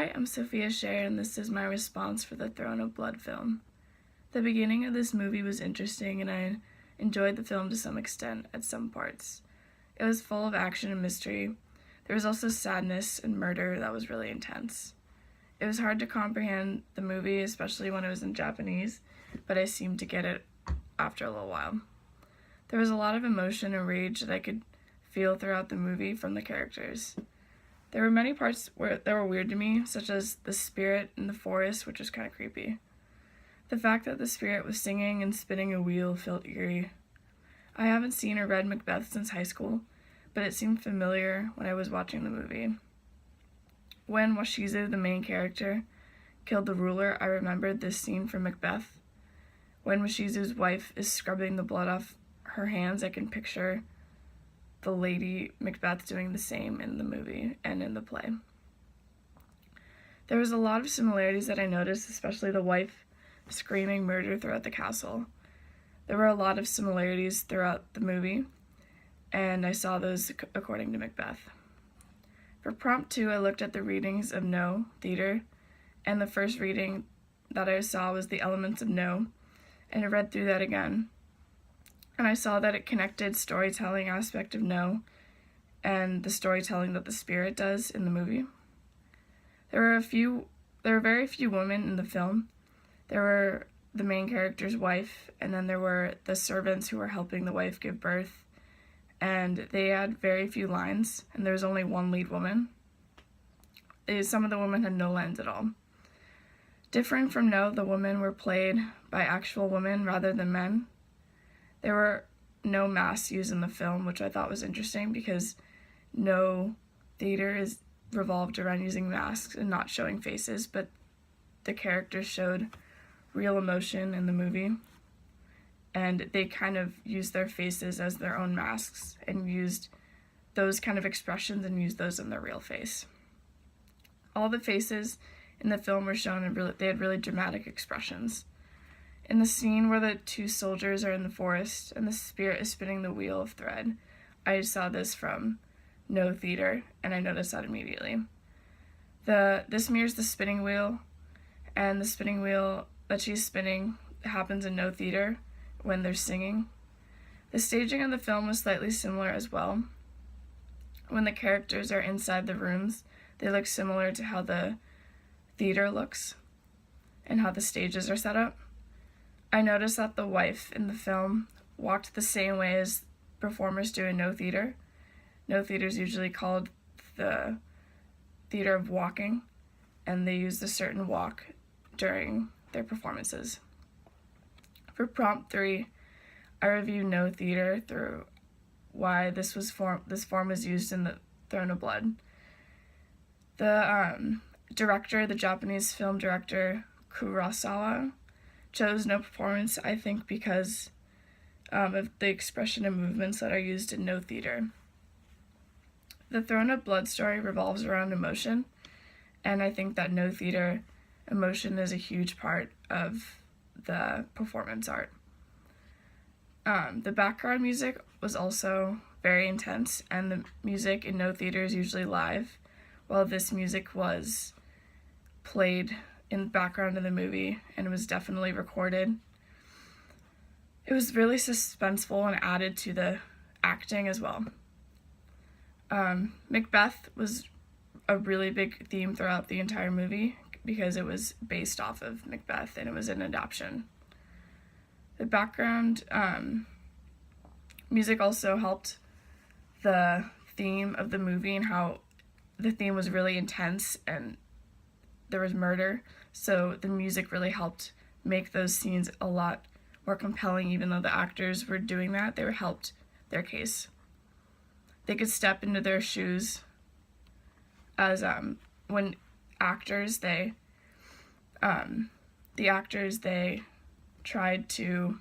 Hi, I'm Sophia Scherr, and this is my response for the Throne of Blood film. The beginning of this movie was interesting, and I enjoyed the film to some extent at some parts. It was full of action and mystery. There was also sadness and murder that was really intense. It was hard to comprehend the movie, especially when it was in Japanese, but I seemed to get it after a little while. There was a lot of emotion and rage that I could feel throughout the movie from the characters. There were many parts that were weird to me, such as the spirit in the forest, which was kind of creepy. The fact that the spirit was singing and spinning a wheel felt eerie. I haven't seen or read Macbeth since high school, but it seemed familiar when I was watching the movie. When Washizu, the main character, killed the ruler, I remembered this scene from Macbeth. When Washizu's wife is scrubbing the blood off her hands, I can picture the lady Macbeth doing the same in the movie and in the play. There was a lot of similarities that I noticed, especially the wife screaming murder throughout the castle. There were a lot of similarities throughout the movie, and I saw those according to Macbeth. For prompt 2, I looked at the readings of No Theater, and the first reading that I saw was the elements of No, and I read through that again. And I saw that it connected storytelling aspect of No and the storytelling that the spirit does in the movie. There were very few women in the film. There were the main character's wife, and then there were the servants who were helping the wife give birth, and they had very few lines, and there was only one lead woman. Some of the women had no lines at all. Different from No, the women were played by actual women rather than men. There were no masks used in the film, which I thought was interesting because No Theater is revolved around using masks and not showing faces, but the characters showed real emotion in the movie, and they kind of used their faces as their own masks and used those kind of expressions and used those in their real face. All the faces in the film were shown and they had really dramatic expressions. In the scene where the two soldiers are in the forest and the spirit is spinning the wheel of thread, I saw this from No Theater, and I noticed that immediately. This mirrors the spinning wheel, and the spinning wheel that she's spinning happens in No Theater when they're singing. The staging of the film was slightly similar as well. When the characters are inside the rooms, they look similar to how the theater looks and how the stages are set up. I noticed that the wife in the film walked the same way as performers do in No Theater. No Theater is usually called the theater of walking, and they used a certain walk during their performances. For prompt 3, I reviewed No Theater through why this form was used in the Throne of Blood. The the Japanese film director Kurosawa, chose no performance, I think, because of the expression and movements that are used in No Theater. The Throne of Blood story revolves around emotion, and I think that No Theater emotion is a huge part of the performance art. The background music was also very intense, and the music in No Theater is usually live, while this music was played in the background of the movie, and it was definitely recorded. It was really suspenseful and added to the acting as well. Macbeth was a really big theme throughout the entire movie because it was based off of Macbeth and it was an adaptation. The background music also helped the theme of the movie and how the theme was really intense and there was murder, so the music really helped make those scenes a lot more compelling. Even though the actors were doing that, they were helped their case. They could step into their shoes as when actors they try to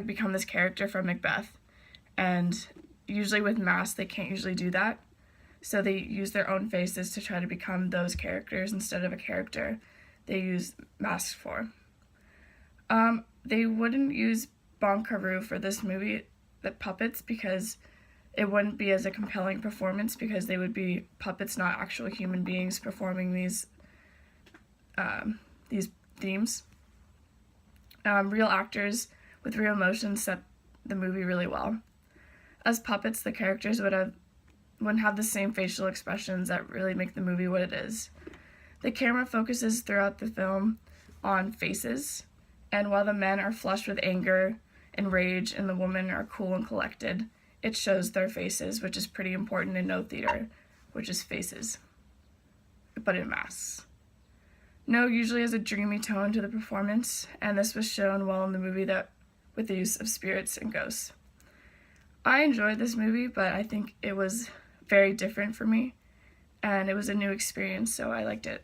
become this character from Macbeth, and usually with masks they can't usually do that. So they use their own faces to try to become those characters instead of a character they use masks for. They wouldn't use Bon Carrou for this movie, the puppets, because it wouldn't be as a compelling performance because they would be puppets, not actual human beings performing these themes. Real actors with real emotions set the movie really well. As puppets, the characters wouldn't have the same facial expressions that really make the movie what it is. The camera focuses throughout the film on faces, and while the men are flushed with anger and rage and the women are cool and collected, it shows their faces, which is pretty important in no theater, which is faces, but in masks. No usually has a dreamy tone to the performance, and this was shown well in the movie with the use of spirits and ghosts. I enjoyed this movie, but I think it was very different for me, and it was a new experience, so I liked it.